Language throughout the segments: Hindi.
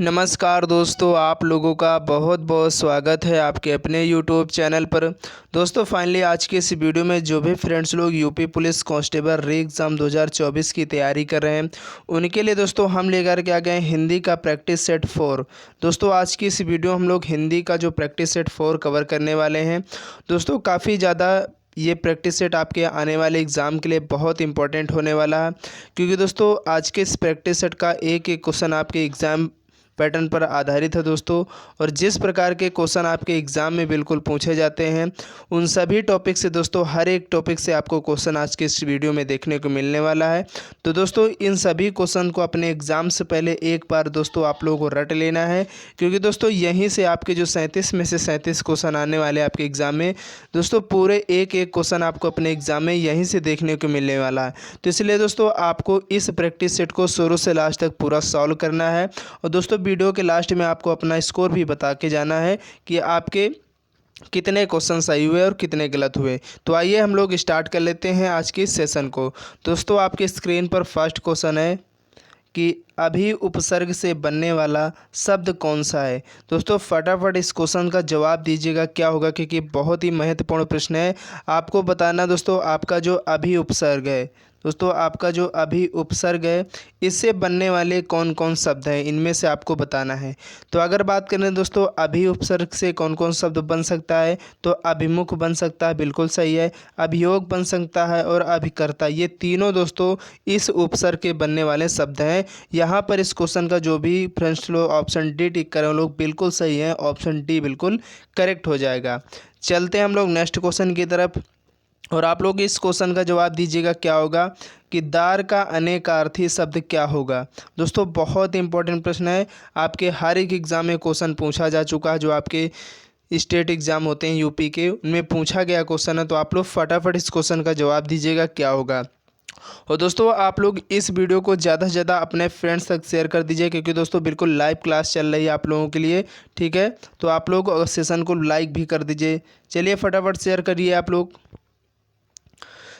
नमस्कार दोस्तों, आप लोगों का बहुत बहुत स्वागत है आपके अपने यूट्यूब चैनल पर। दोस्तों फाइनली आज के इस वीडियो में जो भी फ्रेंड्स लोग यूपी पुलिस कांस्टेबल री एग्ज़ाम 2024 की तैयारी कर रहे हैं उनके लिए दोस्तों हम लेकर के आ गए हिंदी का प्रैक्टिस सेट 4। दोस्तों आज की इस वीडियो हम लोग हिंदी का जो प्रैक्टिस सेट 4 कवर करने वाले हैं। दोस्तों काफ़ी ज़्यादा ये प्रैक्टिस सेट आपके आने वाले एग्ज़ाम के लिए बहुत इंपॉर्टेंट होने वाला है, क्योंकि दोस्तों आज के इस प्रैक्टिस सेट का एक एक क्वेश्चन आपके एग्ज़ाम पैटर्न पर आधारित है दोस्तों। और जिस प्रकार के क्वेश्चन आपके एग्ज़ाम में बिल्कुल पूछे जाते हैं उन सभी टॉपिक से दोस्तों हर एक टॉपिक से आपको क्वेश्चन आज के इस वीडियो में देखने को मिलने वाला है। तो दोस्तों इन सभी क्वेश्चन को अपने एग्ज़ाम से पहले एक बार दोस्तों आप लोगों को रट लेना है, क्योंकि दोस्तों यहीं से आपके जो 37 में से 37 क्वेश्चन आने वाले आपके एग्ज़ाम में दोस्तों पूरे एक एक क्वेश्चन आपको अपने एग्ज़ाम में यहीं से देखने को मिलने वाला है। तो इसलिए दोस्तों आपको इस प्रैक्टिस सेट को शुरू से लास्ट तक पूरा सॉल्व करना है। और दोस्तों वीडियो के लास्ट में आपको अपना स्कोर भी बता के जाना है कि आपके कितने क्वेश्चन सही हुए और कितने गलत हुए। तो आइए हम लोग स्टार्ट कर लेते हैं आज के सेशन को। दोस्तों आपके स्क्रीन पर फर्स्ट क्वेश्चन है कि अभी उपसर्ग से बनने वाला शब्द कौन सा है। दोस्तों फटाफट इस क्वेश्चन का जवाब दीजिएगा क्या होगा, क्योंकि बहुत ही महत्वपूर्ण प्रश्न है। आपको बताना दोस्तों आपका जो अभी उपसर्ग है, दोस्तों आपका जो अभी उपसर्ग है इससे बनने वाले कौन कौन शब्द हैं इनमें से आपको बताना है। तो अगर बात करें दोस्तों अभी उपसर्ग से कौन कौन शब्द बन सकता है, तो अभिमुख बन सकता है, बिल्कुल सही है। अभियोग बन सकता है और अभिकर्ता, ये तीनों दोस्तों इस उपसर्ग के बनने वाले शब्द हैं। यहाँ पर इस क्वेश्चन का जो भी फ्रेंड्स लोग ऑप्शन डी टिक करें लोग बिल्कुल सही है, ऑप्शन डी बिल्कुल करेक्ट हो जाएगा। चलते हैं हम लोग नेक्स्ट क्वेश्चन की तरफ और आप लोग इस क्वेश्चन का जवाब दीजिएगा क्या होगा कि दार का अनेकार्थी शब्द क्या होगा। दोस्तों बहुत इंपॉर्टेंट प्रश्न है, आपके हर एक एग्ज़ाम में क्वेश्चन पूछा जा चुका है। जो आपके स्टेट एग्ज़ाम होते हैं यूपी के उनमें पूछा गया क्वेश्चन है। तो आप लोग फटाफट इस क्वेश्चन का जवाब दीजिएगा क्या होगा। और दोस्तों आप लोग इस वीडियो को ज़्यादा से ज़्यादा अपने फ्रेंड्स तक शेयर कर दीजिए, क्योंकि दोस्तों बिल्कुल लाइव क्लास चल रही है आप लोगों के लिए, ठीक है। तो आप लोग सेशन को लाइक भी कर दीजिए। चलिए फटाफट शेयर करिए आप लोग।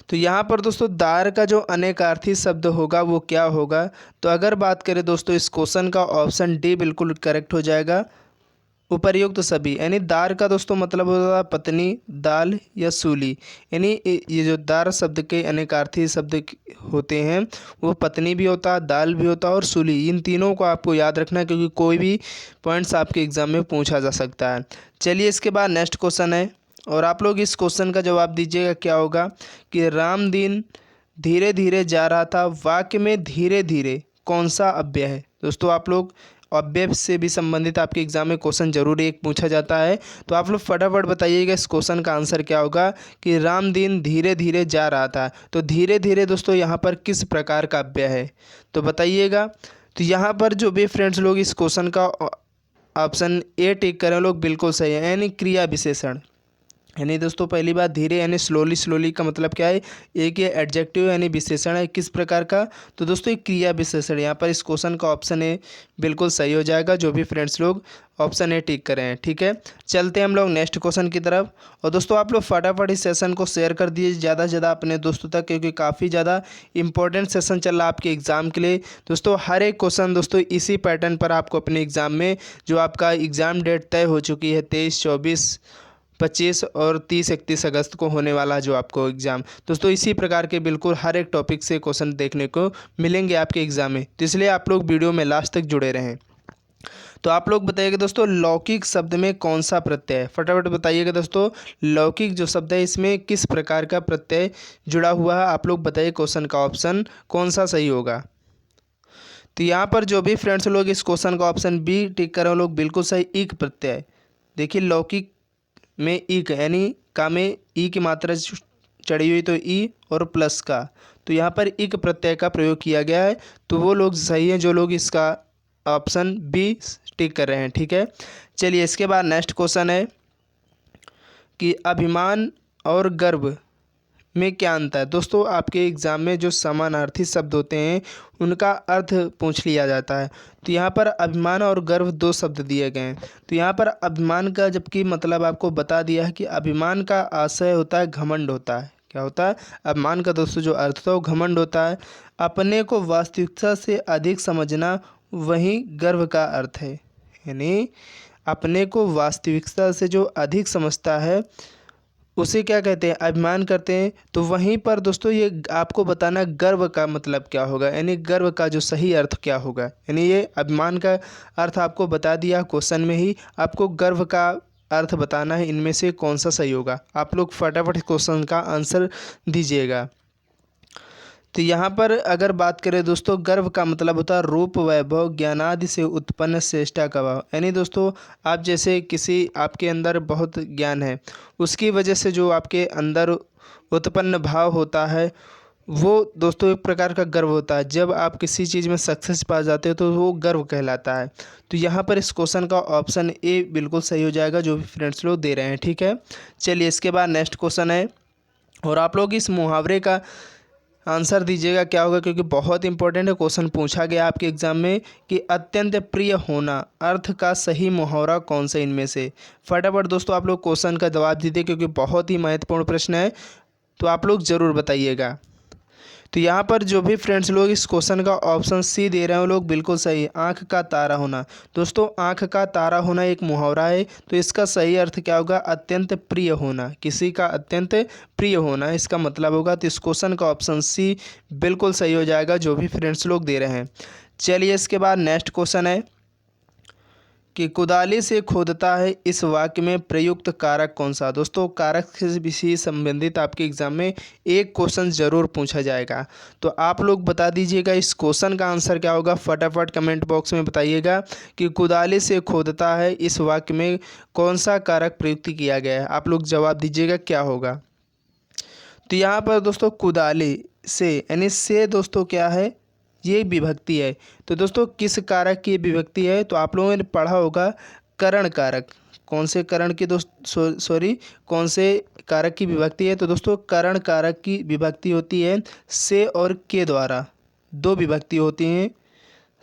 तो यहाँ पर दोस्तों दार का जो अनेकार्थी शब्द होगा वो क्या होगा। तो अगर बात करें दोस्तों इस क्वेश्चन का ऑप्शन डी बिल्कुल करेक्ट हो जाएगा, उपर्युक्त तो सभी। यानी दार का दोस्तों मतलब होता है पत्नी, दाल या सूली। यानी ये जो दार शब्द के अनेकार्थी शब्द होते हैं वो पत्नी भी होता है, दाल भी होता है और सूली। इन तीनों को आपको याद रखना है, क्योंकि कोई भी पॉइंट्स आपके एग्जाम में पूछा जा सकता है। चलिए इसके बाद नेक्स्ट क्वेश्चन है और आप लोग इस क्वेश्चन का जवाब दीजिएगा क्या होगा कि राम दिन धीरे धीरे जा रहा था, वाक्य में धीरे धीरे कौन सा अव्यय है। दोस्तों आप लोग अव्यय से भी संबंधित आपके एग्जाम में क्वेश्चन जरूर एक पूछा जाता है। तो आप लोग फटाफट बताइएगा इस क्वेश्चन का आंसर क्या होगा कि राम दिन धीरे धीरे जा रहा था। तो धीरे धीरे दोस्तों यहाँ पर किस प्रकार का अव्यय है तो बताइएगा। तो यहाँ पर जो भी फ्रेंड्स लोग इस क्वेश्चन का ऑप्शन ए टिक करें लोग बिल्कुल सही है, यानी क्रिया विशेषण। यानी दोस्तों पहली बात धीरे यानी स्लोली, स्लोली का मतलब क्या है, एक ये एडजेक्टिव यानी विशेषण है किस प्रकार का, तो दोस्तों एक क्रिया विशेषण। यहाँ पर इस क्वेश्चन का ऑप्शन ए बिल्कुल सही हो जाएगा, जो भी फ्रेंड्स लोग ऑप्शन ए टिक करें हैं, ठीक है। चलते हैं हम लोग नेक्स्ट क्वेश्चन की तरफ। और दोस्तों आप लोग फटाफट इस सेशन को शेयर कर दिए ज़्यादा से ज़्यादा अपने दोस्तों तक, क्योंकि काफ़ी ज़्यादा इंपॉर्टेंट सेशन चल रहा है आपके एग्ज़ाम के लिए। दोस्तों हर एक क्वेश्चन दोस्तों इसी पैटर्न पर आपको अपने एग्ज़ाम में, जो आपका एग्ज़ाम डेट तय हो चुकी है 23, 24, 25 और 30, 31 अगस्त को होने वाला जो आपको एग्ज़ाम, दोस्तों इसी प्रकार के बिल्कुल हर एक टॉपिक से क्वेश्चन देखने को मिलेंगे आपके एग्ज़ाम में। तो इसलिए आप लोग वीडियो में लास्ट तक जुड़े रहें। तो आप लोग बताइएगा दोस्तों लौकिक शब्द में कौन सा प्रत्यय है, फटाफट बताइएगा दोस्तों। लौकिक जो शब्द है इसमें किस प्रकार का प्रत्यय जुड़ा हुआ है, आप लोग बताइए क्वेश्चन का ऑप्शन कौन सा सही होगा। तो यहाँ पर जो भी फ्रेंड्स लोग इस क्वेश्चन का ऑप्शन बी टिक करें लोग बिल्कुल सही, ईक प्रत्यय। देखिए लौकिक में ईक यानी का में ई की मात्रा चढ़ी हुई तो ई और प्लस का, तो यहाँ पर ईक प्रत्यय का प्रयोग किया गया है। तो वो लोग सही हैं जो लोग इसका ऑप्शन बी टिक कर रहे हैं, ठीक है। चलिए इसके बाद नेक्स्ट क्वेश्चन है कि अभिमान और गर्व में क्या अंतर है। दोस्तों आपके एग्ज़ाम में जो समानार्थी शब्द होते हैं उनका अर्थ पूछ लिया जाता है। तो यहाँ पर अभिमान और गर्व दो शब्द दिए गए हैं। तो यहाँ पर अभिमान का जबकि मतलब आपको बता दिया है कि अभिमान का आशय होता है घमंड होता है। क्या होता है अभिमान का दोस्तों जो अर्थ होता है वो घमंड होता है, अपने को वास्तविकता से अधिक समझना वहीं गर्व का अर्थ है। यानी अपने को वास्तविकता से जो अधिक समझता है उसे क्या कहते हैं, अभिमान करते हैं। तो वहीं पर दोस्तों ये आपको बताना गर्व का मतलब क्या होगा, यानी गर्व का जो सही अर्थ क्या होगा। यानी ये अभिमान का अर्थ आपको बता दिया क्वेश्चन में ही, आपको गर्व का अर्थ बताना है, इनमें से कौन सा सही होगा। आप लोग फटाफट क्वेश्चन का आंसर दीजिएगा। तो यहाँ पर अगर बात करें दोस्तों, गर्व का मतलब होता है रूप, वैभव, ज्ञानादि से उत्पन्न चेष्टा का भाव। यानी दोस्तों आप जैसे किसी आपके अंदर बहुत ज्ञान है, उसकी वजह से जो आपके अंदर उत्पन्न भाव होता है वो दोस्तों एक प्रकार का गर्व होता है। जब आप किसी चीज़ में सक्सेस पा जाते हो तो वो गर्व कहलाता है। तो यहाँ पर इस क्वेश्चन का ऑप्शन ए बिल्कुल सही हो जाएगा, जो भी फ्रेंड्स लोग दे रहे हैं। ठीक है, चलिए इसके बाद नेक्स्ट क्वेश्चन है, और आप लोग इस मुहावरे का आंसर दीजिएगा क्या होगा, क्योंकि बहुत इंपॉर्टेंट है। क्वेश्चन पूछा गया आपके एग्जाम में कि अत्यंत प्रिय होना अर्थ का सही मुहावरा कौन सा इनमें से। फटाफट दोस्तों आप लोग क्वेश्चन का जवाब दीजिए, क्योंकि बहुत ही महत्वपूर्ण प्रश्न है, तो आप लोग ज़रूर बताइएगा। तो यहाँ पर जो भी फ्रेंड्स लोग इस क्वेश्चन का ऑप्शन सी दे रहे हैं वो लोग बिल्कुल सही। आँख का तारा होना, दोस्तों आँख का तारा होना एक मुहावरा है, तो इसका सही अर्थ क्या होगा, अत्यंत प्रिय होना, किसी का अत्यंत प्रिय होना इसका मतलब होगा। तो इस क्वेश्चन का ऑप्शन सी बिल्कुल सही हो जाएगा, जो भी फ्रेंड्स लोग दे रहे हैं। चलिए इसके बाद नेक्स्ट क्वेश्चन है कि कुदाली से खोदता है, इस वाक्य में प्रयुक्त कारक कौन सा। दोस्तों कारक से भी संबंधित आपके एग्जाम में एक क्वेश्चन ज़रूर पूछा जाएगा, तो आप लोग बता दीजिएगा इस क्वेश्चन का आंसर क्या होगा। फटाफट कमेंट बॉक्स में बताइएगा कि कुदाली से खोदता है, इस वाक्य में कौन सा कारक प्रयुक्त किया गया है। आप लोग जवाब दीजिएगा क्या होगा। तो यहाँ पर दोस्तों कुदाली से यानी से दोस्तों क्या है, ये विभक्ति है। तो दोस्तों किस कारक की विभक्ति है, तो आप लोगों ने पढ़ा होगा करण कारक। कौन से करण की कौन से कारक की विभक्ति है, तो दोस्तों करण कारक की विभक्ति होती है से और के द्वारा। दो विभक्ति होती हैं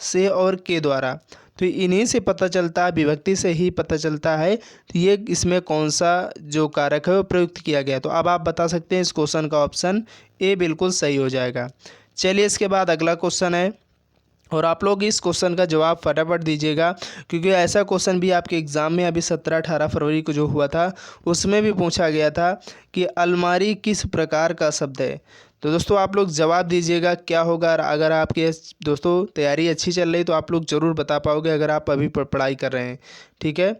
से और के द्वारा, तो इन्हीं से पता चलता है, विभक्ति से ही पता चलता है तो ये इसमें कौन सा जो कारक है वो प्रयुक्त किया गया। तो अब आप बता सकते हैं इस क्वेश्चन का ऑप्शन ए बिल्कुल सही हो जाएगा। चलिए इसके बाद अगला क्वेश्चन है, और आप लोग इस क्वेश्चन का जवाब फटाफट दीजिएगा, क्योंकि ऐसा क्वेश्चन भी आपके एग्ज़ाम में अभी 17-18 फरवरी को जो हुआ था उसमें भी पूछा गया था कि अलमारी किस प्रकार का शब्द है। तो दोस्तों आप लोग जवाब दीजिएगा क्या होगा। अगर आपके दोस्तों तैयारी अच्छी चल रही तो आप लोग ज़रूर बता पाओगे, अगर आप अभी पढ़ाई कर रहे हैं। ठीक है,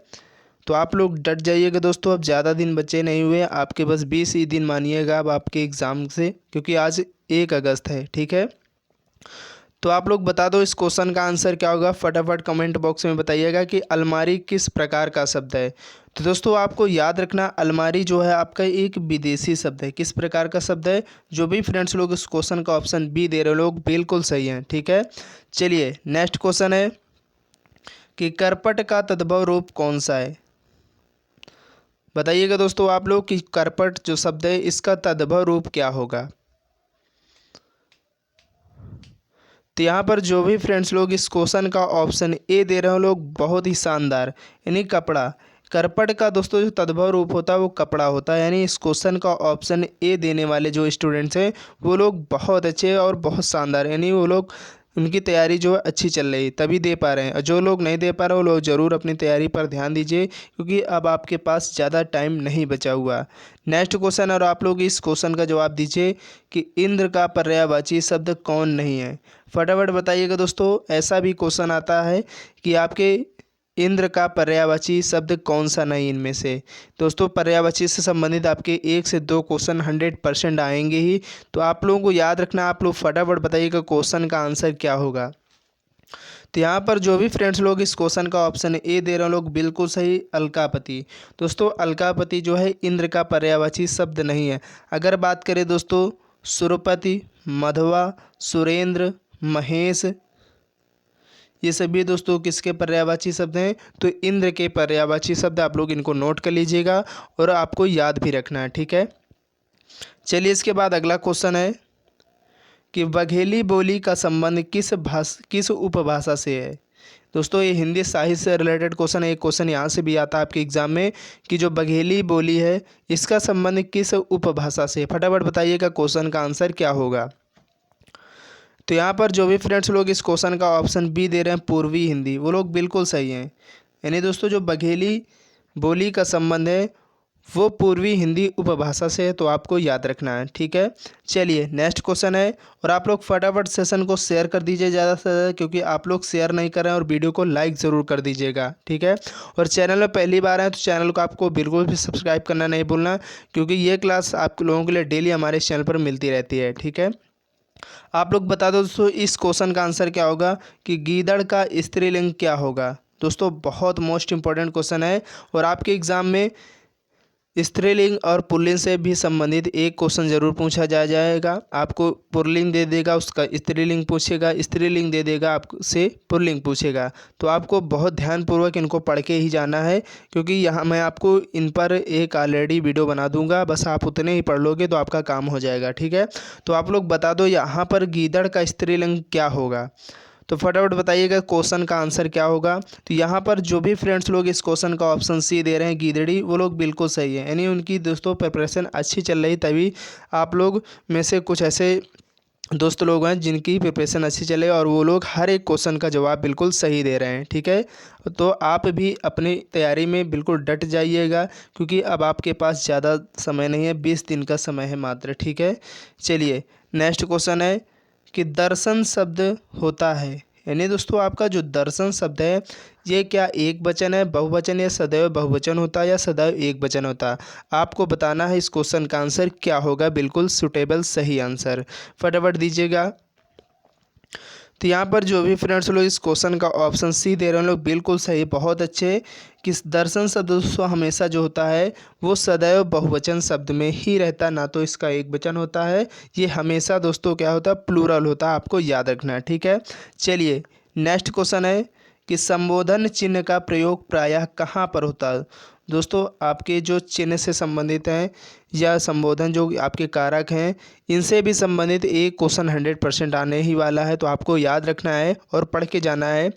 तो आप लोग डट जाइएगा दोस्तों, अब ज़्यादा दिन बचे नहीं हुए, आपके बस 20 ही दिन मानिएगा अब आपके एग्ज़ाम से, क्योंकि आज 1 अगस्त है। ठीक है, तो आप लोग बता दो इस क्वेश्चन का आंसर क्या होगा। फटाफट कमेंट बॉक्स में बताइएगा कि अलमारी किस प्रकार का शब्द है। तो दोस्तों आपको याद रखना अलमारी जो है आपका एक विदेशी शब्द है। किस प्रकार का शब्द है, जो भी फ्रेंड्स लोग इस क्वेश्चन का ऑप्शन बी दे रहे लोग बिल्कुल सही हैं। ठीक है, चलिए नेक्स्ट क्वेश्चन है कि करपट का तद्भव रूप कौन सा है। बताइएगा दोस्तों आप लोग कि करपट जो शब्द है इसका तद्भव रूप क्या होगा। तो यहाँ पर जो भी फ्रेंड्स लोग इस क्वेश्चन का ऑप्शन ए दे रहे हैं लोग बहुत ही शानदार, यानी कपड़ा। करपट का दोस्तों जो तद्भव रूप होता है वो कपड़ा होता है। यानी इस क्वेश्चन का ऑप्शन ए देने वाले जो स्टूडेंट्स हैं वो लोग बहुत अच्छे और बहुत शानदार, यानी वो लोग उनकी तैयारी जो है अच्छी चल रही तभी दे पा रहे हैं। और जो लोग नहीं दे पा रहे वो लोग ज़रूर अपनी तैयारी पर ध्यान दीजिए, क्योंकि अब आपके पास ज़्यादा टाइम नहीं बचा हुआ। नेक्स्ट क्वेश्चन, और आप लोग इस क्वेश्चन का जवाब दीजिए कि इंद्र का पर्यायवाची शब्द कौन नहीं है। फटाफट बताइएगा दोस्तों, ऐसा भी क्वेश्चन आता है कि आपके इंद्र का पर्यायवाची शब्द कौन सा नहीं इनमें से। दोस्तों पर्यायवाची से संबंधित आपके 1 से 2 क्वेश्चन 100% आएंगे ही, तो आप लोगों को याद रखना। आप लोग फटाफट बताइएगा क्वेश्चन का आंसर क्या होगा। तो यहाँ पर जो भी फ्रेंड्स लोग इस क्वेश्चन का ऑप्शन ए दे रहे हैं लोग बिल्कुल सही, अलकापति। दोस्तों अलकापति जो है इंद्र का पर्यायवाची शब्द नहीं है। अगर बात करें दोस्तों सुरपति, मधवा, सुरेंद्र, महेश, ये सभी दोस्तों किसके पर्यायवाची शब्द हैं, तो इंद्र के पर्यायवाची शब्द। आप लोग इनको नोट कर लीजिएगा और आपको याद भी रखना है। ठीक है, चलिए इसके बाद अगला क्वेश्चन है कि बघेली बोली का संबंध किस उपभाषा से है। दोस्तों ये हिंदी साहित्य से रिलेटेड क्वेश्चन है। एक क्वेश्चन यहाँ से भी आता है आपके एग्जाम में कि जो बघेली बोली है इसका संबंध किस उपभाषा से। फटाफट बताइएगा क्वेश्चन का आंसर क्या होगा। तो यहाँ पर जो भी फ्रेंड्स लोग इस क्वेश्चन का ऑप्शन बी दे रहे हैं पूर्वी हिंदी, वो लोग बिल्कुल सही हैं। यानी दोस्तों जो बघेली बोली का संबंध है वो पूर्वी हिंदी उपभाषा से है, तो आपको याद रखना है। ठीक है, चलिए नेक्स्ट क्वेश्चन है। और आप लोग फटाफट सेशन को शेयर कर दीजिए ज़्यादा से ज़्यादा, क्योंकि आप लोग शेयर नहीं कर रहे हैं, और वीडियो को लाइक ज़रूर कर दीजिएगा। ठीक है, और चैनल में पहली बार आए तो चैनल को आपको बिल्कुल भी सब्सक्राइब करना नहीं भूलना, क्योंकि ये क्लास आप लोगों के लिए डेली हमारे चैनल पर मिलती रहती है। ठीक है, आप लोग बता दो दोस्तों इस क्वेश्चन का आंसर क्या होगा कि गीदड़ का स्त्रीलिंग क्या होगा। दोस्तों बहुत मोस्ट इंपॉर्टेंट क्वेश्चन है, और आपके एग्ज़ाम में स्त्रीलिंग और पुल्लिंग से भी संबंधित एक क्वेश्चन जरूर पूछा जाएगा। आपको पुल्लिंग दे देगा, उसका स्त्रीलिंग पूछेगा, स्त्रीलिंग दे देगा आपसे पुल्लिंग पूछेगा। तो आपको बहुत ध्यानपूर्वक इनको पढ़ के ही जाना है, क्योंकि यहाँ मैं आपको इन पर एक ऑलरेडी वीडियो बना दूंगा, बस आप उतने ही पढ़ लोगे तो आपका काम हो जाएगा। ठीक है, तो आप लोग बता दो यहाँ पर गीदड़ का स्त्रीलिंग क्या होगा। तो फटाफट बताइएगा क्वेश्चन का आंसर क्या होगा। तो यहाँ पर जो भी फ्रेंड्स लोग इस क्वेश्चन का ऑप्शन सी दे रहे हैं गीदड़ी, वो लोग बिल्कुल सही है। यानी उनकी दोस्तों प्रिपरेशन अच्छी चल रही, तभी आप लोग में से कुछ ऐसे दोस्त लोग हैं जिनकी प्रिपरेशन अच्छी चले, और वो लोग हर एक क्वेश्चन का जवाब बिल्कुल सही दे रहे हैं। ठीक है, तो आप भी अपनी तैयारी में बिल्कुल डट जाइएगा, क्योंकि अब आपके पास ज़्यादा समय नहीं है, 20 दिन का समय है मात्र। ठीक है, चलिए नेक्स्ट क्वेश्चन है कि दर्शन शब्द होता है। यानी दोस्तों आपका जो दर्शन शब्द है ये क्या एक वचन है, बहुवचन, या सदैव बहुवचन होता है, या सदैव एक वचन होता है। आपको बताना है इस क्वेश्चन का आंसर क्या होगा, बिल्कुल सुटेबल सही आंसर फटाफट दीजिएगा। तो यहाँ पर जो भी फ्रेंड्स लोग इस क्वेश्चन का ऑप्शन सी दे रहे हैं लोग बिल्कुल सही, बहुत अच्छे। कि दर्शन शब्द दोस्तों हमेशा जो होता है वो सदैव बहुवचन शब्द में ही रहता, ना तो इसका एक वचन होता है। ये हमेशा दोस्तों क्या होता है, प्लूरल होता है, आपको याद रखना है। ठीक है, चलिए नेक्स्ट क्वेश्चन है कि संबोधन चिन्ह का प्रयोग प्रायः कहाँ पर होता है। दोस्तों आपके जो चिन्ह से संबंधित हैं या संबोधन जो आपके कारक हैं, इनसे भी संबंधित एक क्वेश्चन 100% आने ही वाला है, तो आपको याद रखना है और पढ़ के जाना है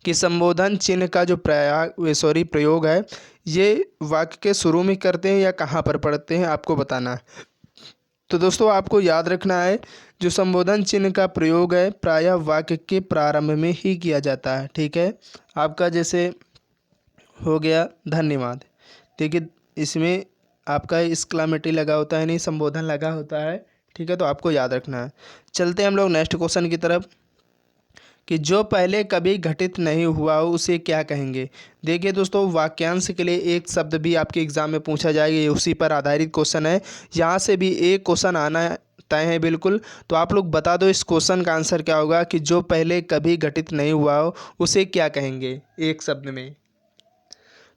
कि संबोधन चिन्ह का जो प्रयोग है ये वाक्य के शुरू में करते हैं या कहाँ पर पढ़ते हैं, आपको बताना है। तो दोस्तों आपको याद रखना है जो संबोधन चिन्ह का प्रयोग है प्रायः वाक्य के प्रारंभ में ही किया जाता है। ठीक है, आपका जैसे हो गया धन्यवाद, देखिए इसमें आपका एक्सक्लेमेटरी लगा होता है, नहीं संबोधन लगा होता है। ठीक है, तो आपको याद रखना है। चलते हैं हम लोग नेक्स्ट क्वेश्चन की तरफ कि जो पहले कभी घटित नहीं हुआ हो उसे क्या कहेंगे। देखिए दोस्तों वाक्यांश के लिए एक शब्द भी आपके एग्ज़ाम में पूछा जाएगा, ये उसी पर आधारित क्वेश्चन है, यहाँ से भी एक क्वेश्चन आना तय है बिल्कुल। तो आप लोग बता दो इस क्वेश्चन का आंसर क्या होगा कि जो पहले कभी घटित नहीं हुआ हो उसे क्या कहेंगे एक शब्द में।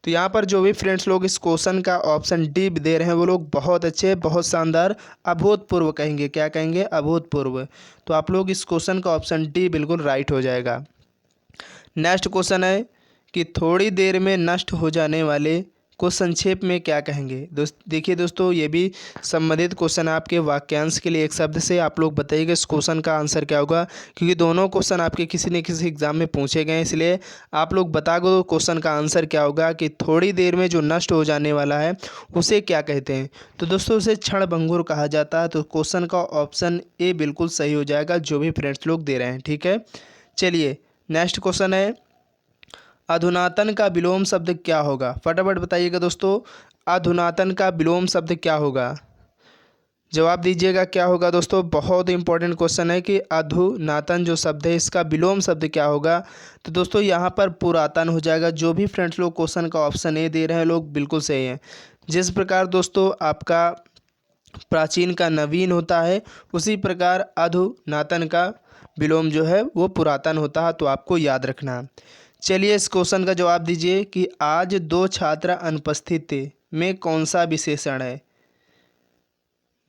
तो यहाँ पर जो भी फ्रेंड्स लोग इस क्वेश्चन का ऑप्शन डी दे रहे हैं वो लोग बहुत अच्छे, बहुत शानदार, अभूतपूर्व कहेंगे। क्या कहेंगे, अभूतपूर्व। तो आप लोग इस क्वेश्चन का ऑप्शन डी बिल्कुल राइट हो जाएगा। नेक्स्ट क्वेश्चन है कि थोड़ी देर में नष्ट हो जाने वाले को संक्षेप में क्या कहेंगे। देखिए दोस्तों ये भी संबंधित क्वेश्चन है आपके वाक्यांश के लिए एक शब्द से। आप लोग बताइएगा इस क्वेश्चन का आंसर क्या होगा, क्योंकि दोनों क्वेश्चन आपके किसी न किसी एग्जाम में पूछे गए हैं, इसलिए आप लोग बता दो क्वेश्चन का आंसर क्या होगा कि थोड़ी देर में जो नष्ट हो जाने वाला है उसे क्या कहते हैं। तो दोस्तों उसे क्षणभंगुर कहा जाता है। तो क्वेश्चन का ऑप्शन ए बिल्कुल सही हो जाएगा जो भी फ्रेंड्स लोग दे रहे हैं। ठीक है, चलिए नेक्स्ट क्वेश्चन है अधुनातन का विलोम शब्द क्या होगा। फटाफट बताइएगा दोस्तों अधुनातन का विलोम शब्द क्या होगा, जवाब दीजिएगा क्या होगा। दोस्तों बहुत इंपॉर्टेंट क्वेश्चन है कि अधुनातन जो शब्द है इसका विलोम शब्द क्या होगा। तो दोस्तों यहाँ पर पुरातन हो जाएगा। जो भी फ्रेंड्स लोग क्वेश्चन का ऑप्शन ए दे रहे हैं लोग बिल्कुल सही हैं। जिस प्रकार दोस्तों आपका प्राचीन का नवीन होता है, उसी प्रकार अधुनातन का विलोम जो है वो पुरातन होता है, तो आपको याद रखना है। चलिए इस क्वेश्चन का जवाब दीजिए कि आज 2 छात्र अनुपस्थित थे में कौन सा विशेषण है।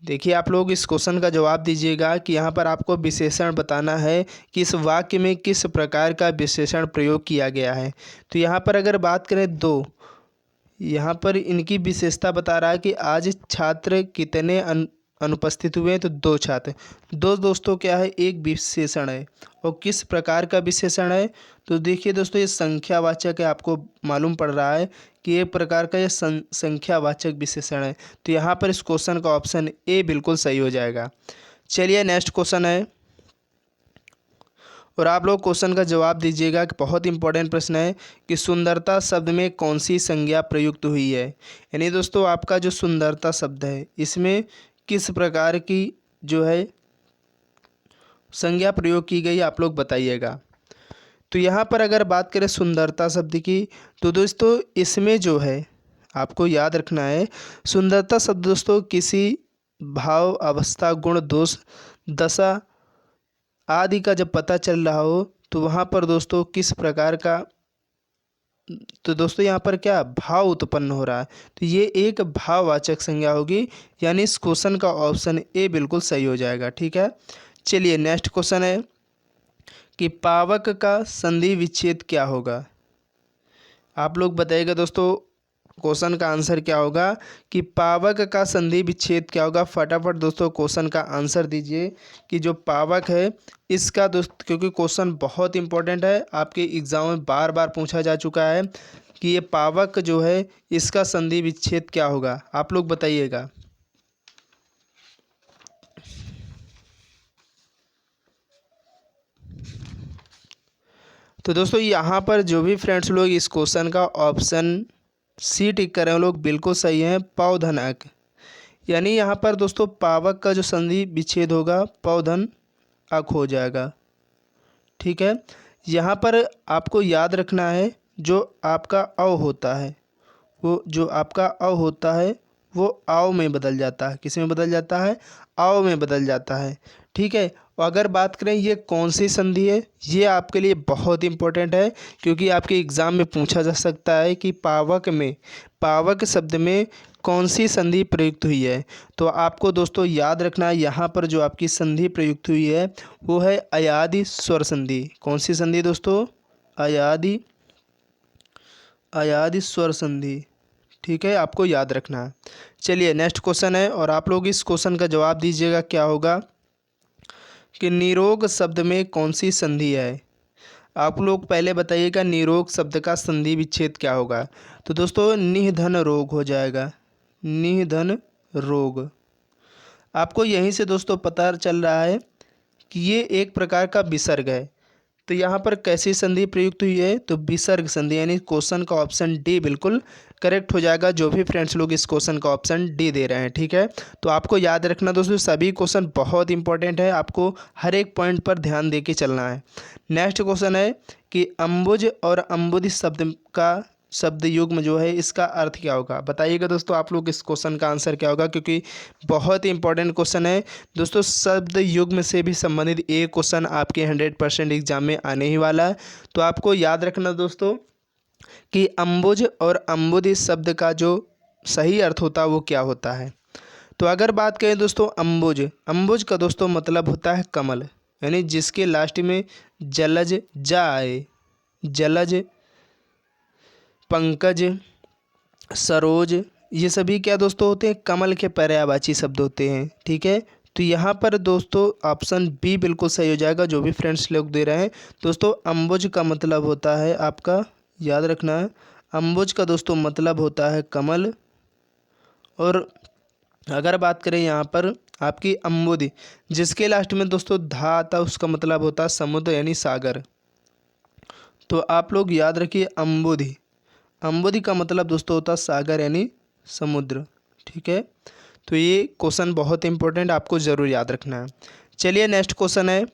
देखिए आप लोग इस क्वेश्चन का जवाब दीजिएगा कि यहाँ पर आपको विशेषण बताना है कि इस वाक्य में किस प्रकार का विशेषण प्रयोग किया गया है। तो यहाँ पर अगर बात करें दो, यहाँ पर इनकी विशेषता बता रहा है कि आज छात्र कितने अनुपस्थित हुए हैं, तो 2 छात्र। दो दोस्तों क्या है, एक विशेषण है, और किस प्रकार का विशेषण है। तो देखिए दोस्तों ये संख्यावाचक है, आपको मालूम पड़ रहा है कि एक प्रकार का ये संख्यावाचक विशेषण है। तो यहाँ पर इस क्वेश्चन का ऑप्शन ए बिल्कुल सही हो जाएगा। चलिए नेक्स्ट क्वेश्चन है और आप लोग क्वेश्चन का जवाब दीजिएगा कि बहुत इंपॉर्टेंट प्रश्न है कि सुंदरता शब्द में कौन सी संज्ञा प्रयुक्त हुई है। यानी दोस्तों आपका जो सुंदरता शब्द है इसमें किस प्रकार की जो है संज्ञा प्रयोग की गई आप लोग बताइएगा। तो यहाँ पर अगर बात करें सुंदरता शब्द की तो दोस्तों इसमें जो है आपको याद रखना है, सुंदरता शब्द दोस्तों किसी भाव अवस्था गुण दोष दशा आदि का जब पता चल रहा हो तो वहाँ पर दोस्तों किस प्रकार का, तो दोस्तों यहाँ पर क्या भाव उत्पन्न हो रहा है, तो ये एक भाववाचक संज्ञा होगी। यानी इस क्वेश्चन का ऑप्शन ए बिल्कुल सही हो जाएगा। ठीक है, चलिए नेक्स्ट क्वेश्चन है कि पावक का संधि विच्छेद क्या होगा। आप लोग बताइएगा दोस्तों क्वेश्चन का आंसर क्या होगा कि पावक का संधि विच्छेद क्या होगा। फटाफट दोस्तों क्वेश्चन का आंसर दीजिए कि जो पावक है इसका दोस्त, क्योंकि क्वेश्चन बहुत इंपॉर्टेंट है, आपके एग्जाम में बार बार पूछा जा चुका है कि ये पावक जो है इसका संधि विच्छेद क्या होगा। आप लोग बताइएगा। तो दोस्तों यहाँ पर जो भी फ्रेंड्स लोग इस क्वेश्चन का ऑप्शन सी टिक कर रहे हैं लोग बिल्कुल सही हैं, पौधन अक। यानी यहाँ पर दोस्तों पावक का जो संधि विच्छेद होगा पौधन अक हो जाएगा। ठीक है, यहाँ पर आपको याद रखना है जो आपका अव होता है वो जो आपका अव होता है वो आव में बदल जाता है। किस में बदल जाता है? आव में बदल जाता है। ठीक है, और अगर बात करें ये कौन सी संधि है, ये आपके लिए बहुत इंपॉर्टेंट है क्योंकि आपके एग्ज़ाम में पूछा जा सकता है कि पावक शब्द में कौन सी संधि प्रयुक्त हुई है। तो आपको दोस्तों याद रखना है यहाँ पर जो आपकी संधि प्रयुक्त हुई है वो है अयादि स्वर संधि। कौन सी संधि दोस्तों? अयादि स्वर संधि। ठीक है, आपको याद रखना है। चलिए नेक्स्ट क्वेश्चन है और आप लोग इस क्वेश्चन का जवाब दीजिएगा क्या होगा कि निरोग शब्द में कौन सी संधि है। आप लोग पहले बताइएगा निरोग शब्द का संधि विच्छेद क्या होगा। तो दोस्तों निधन रोग हो जाएगा, निधन रोग। आपको यहीं से दोस्तों पता चल रहा है कि ये एक प्रकार का विसर्ग है। तो यहाँ पर कैसी संधि प्रयुक्त हुई है? तो विसर्ग संधि। यानी क्वेश्चन का ऑप्शन डी बिल्कुल करेक्ट हो जाएगा जो भी फ्रेंड्स लोग इस क्वेश्चन का ऑप्शन डी दे रहे हैं। ठीक है, तो आपको याद रखना दोस्तों सभी क्वेश्चन बहुत इंपॉर्टेंट है, आपको हर एक पॉइंट पर ध्यान दे के चलना है। नेक्स्ट क्वेश्चन है कि अम्बुज और अम्बुद शब्द का शब्द युग्म जो है इसका अर्थ क्या होगा। बताइएगा दोस्तों आप लोग इस क्वेश्चन का आंसर क्या होगा, क्योंकि बहुत ही इंपॉर्टेंट क्वेश्चन है दोस्तों। शब्द युग्म से भी संबंधित एक क्वेश्चन आपके 100% एग्जाम में आने ही वाला है। तो आपको याद रखना दोस्तों कि अम्बुज और अम्बुद शब्द का जो सही अर्थ होता है वो क्या होता है। तो अगर बात करें दोस्तों अम्बुज का दोस्तों मतलब होता है कमल, यानी जिसके लास्ट में जलज जा आए। जलज, पंकज, सरोज, ये सभी क्या दोस्तों होते हैं? कमल के पर्यायवाची शब्द होते हैं। ठीक है, तो यहाँ पर दोस्तों ऑप्शन बी बिल्कुल सही हो जाएगा जो भी फ्रेंड्स लोग दे रहे हैं। दोस्तों अम्बुज का मतलब होता है आपका, याद रखना है, अम्बुज का दोस्तों मतलब होता है कमल। और अगर बात करें यहाँ पर आपकी अम्बुदी, जिसके लास्ट में दोस्तों धा आता है, उसका मतलब होता है समुद्र यानी सागर। तो आप लोग याद रखिए अम्बुदी का मतलब दोस्तों होता है सागर यानी समुद्र। ठीक है, तो ये क्वेश्चन बहुत इंपॉर्टेंट, आपको ज़रूर याद रखना है। चलिए नेक्स्ट क्वेश्चन है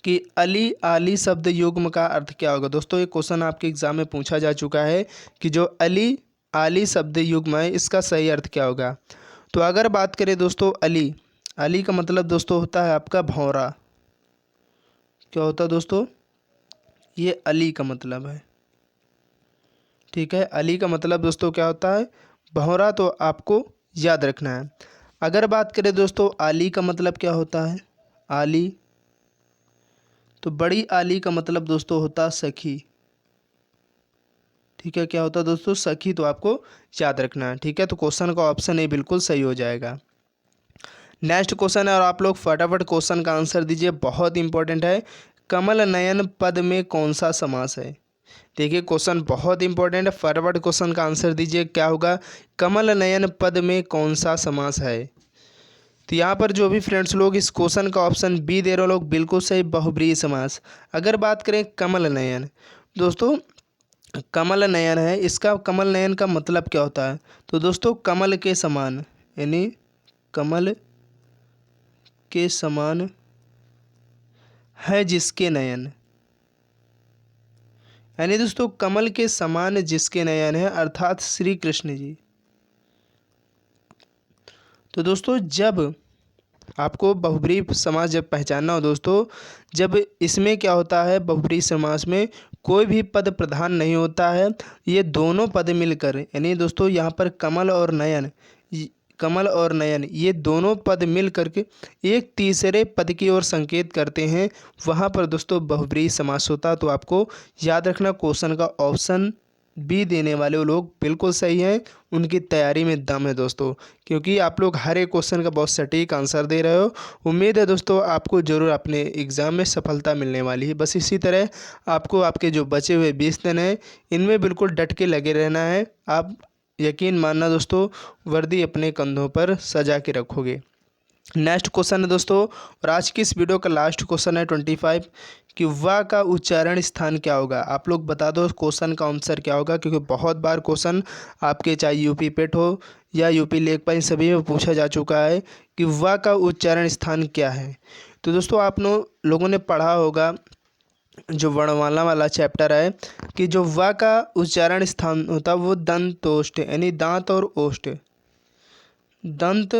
कि अली आली शब्द युग्म का अर्थ क्या होगा। दोस्तों ये क्वेश्चन आपके एग्जाम में पूछा जा चुका है कि जो अली आली शब्द युग्म है इसका सही अर्थ क्या होगा। तो अगर बात करें दोस्तों अली का मतलब दोस्तों होता है आपका भौरा। क्या होता है दोस्तों? ये अली का मतलब है। ठीक है, अली का मतलब दोस्तों क्या होता है? भौरा। तो आपको याद रखना है। अगर बात करें दोस्तों आली का मतलब क्या होता है? आली, तो बड़ी आली का मतलब दोस्तों होता है सखी। ठीक है, क्या होता है दोस्तों? सखी। तो आपको याद रखना है। ठीक है, तो क्वेश्चन का ऑप्शन ए बिल्कुल सही हो जाएगा। नेक्स्ट क्वेश्चन है और आप लोग फटाफट क्वेश्चन का आंसर दीजिए, बहुत इंपॉर्टेंट है। कमल नयन पद में कौन सा समास है। देखिए क्वेश्चन बहुत इंपॉर्टेंट है, फटाफट क्वेश्चन का आंसर दीजिए क्या होगा। कमल नयन पद में कौन सा समास है। तो यहाँ पर जो भी फ्रेंड्स लोग इस क्वेश्चन का ऑप्शन बी दे रहे हो लोग बिल्कुल सही, बहुब्रीहि समास। अगर बात करें कमल नयन, दोस्तों कमल नयन है, इसका कमल नयन का मतलब क्या होता है? तो दोस्तों कमल के समान, यानी कमल के समान है जिसके नयन, यानी दोस्तों कमल के समान जिसके नयन है अर्थात श्री कृष्ण जी। तो दोस्तों जब आपको बहुब्रीहि समास जब पहचानना हो दोस्तों, जब इसमें क्या होता है, बहुब्रीहि समास में कोई भी पद प्रधान नहीं होता है, ये दोनों पद मिलकर, यानी दोस्तों यहाँ पर कमल और नयन, कमल और नयन ये दोनों पद मिल करके एक तीसरे पद की ओर संकेत करते हैं, वहाँ पर दोस्तों बहुब्रीहि समास होता है। तो आपको याद रखना क्वेश्चन का ऑप्शन बी देने वाले वो लोग बिल्कुल सही हैं, उनकी तैयारी में दम है दोस्तों, क्योंकि आप लोग हर एक क्वेश्चन का बहुत सटीक आंसर दे रहे हो। उम्मीद है दोस्तों आपको ज़रूर अपने एग्ज़ाम में सफलता मिलने वाली है। बस इसी तरह आपको आपके जो बचे हुए 20 दिन हैं इनमें बिल्कुल डट के लगे रहना है। आप यकीन मानना दोस्तों, वर्दी अपने कंधों पर सजा के रखोगे। नेक्स्ट क्वेश्चन है दोस्तों, और आज की इस वीडियो का लास्ट क्वेश्चन है 25 कि वा का उच्चारण स्थान क्या होगा? आप लोग बता दो क्वेश्चन का आंसर क्या होगा, क्योंकि बहुत बार क्वेश्चन आपके चाहे यूपी पेट हो या यूपी लेखपाल सभी में पूछा जा चुका है कि वा का उच्चारण स्थान क्या है। तो दोस्तों आप लोगों ने पढ़ा होगा जो वर्णमाला वाला चैप्टर है कि जो वा का उच्चारण स्थान होता है वो दंतोष्ठ, यानी दांत और ओष्ठ, दंत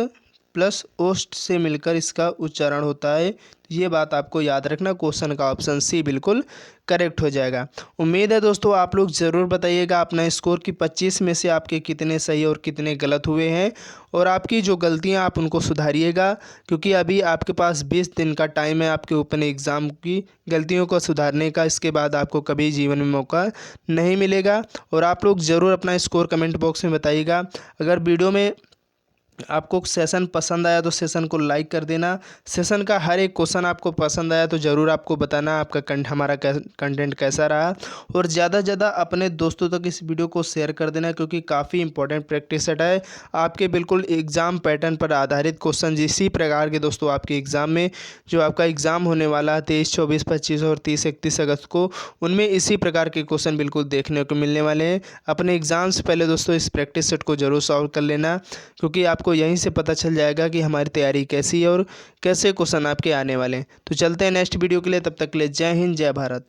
प्लस ओष्ठ से मिलकर इसका उच्चारण होता है। ये बात आपको याद रखना, क्वेश्चन का ऑप्शन सी बिल्कुल करेक्ट हो जाएगा। उम्मीद है दोस्तों आप लोग ज़रूर बताइएगा अपना स्कोर कि 25 में से आपके कितने सही और कितने गलत हुए हैं, और आपकी जो गलतियां आप उनको सुधारिएगा, क्योंकि अभी आपके पास 20 दिन का टाइम है आपके ओपन एग्ज़ाम की गलतियों को सुधारने का। इसके बाद आपको कभी जीवन में मौका नहीं मिलेगा। और आप लोग ज़रूर अपना स्कोर कमेंट बॉक्स में बताइएगा। अगर वीडियो में आपको सेशन पसंद आया तो सेशन को लाइक कर देना। सेशन का हर एक क्वेश्चन आपको पसंद आया तो ज़रूर आपको बताना आपका हमारा कंटेंट कैसा रहा, और ज़्यादा से ज़्यादा अपने दोस्तों तक इस वीडियो को शेयर कर देना, क्योंकि काफ़ी इंपॉर्टेंट प्रैक्टिस सेट है आपके बिल्कुल एग्ज़ाम पैटर्न पर आधारित क्वेश्चन। इसी प्रकार के दोस्तों आपके एग्ज़ाम में जो आपका एग्ज़ाम होने वाला है 23, 24, 25 और 30, 31 अगस्त को, उनमें इसी प्रकार के क्वेश्चन बिल्कुल देखने को मिलने वाले हैं। अपने एग्ज़ाम से पहले दोस्तों इस प्रैक्टिस सेट को ज़रूर सॉल्व कर लेना, क्योंकि आपको यहीं से पता चल जाएगा कि हमारी तैयारी कैसी है और कैसे क्वेश्चन आपके आने वाले हैं। तो चलते हैं नेक्स्ट वीडियो के लिए, तब तक के लिए जय हिंद जय भारत।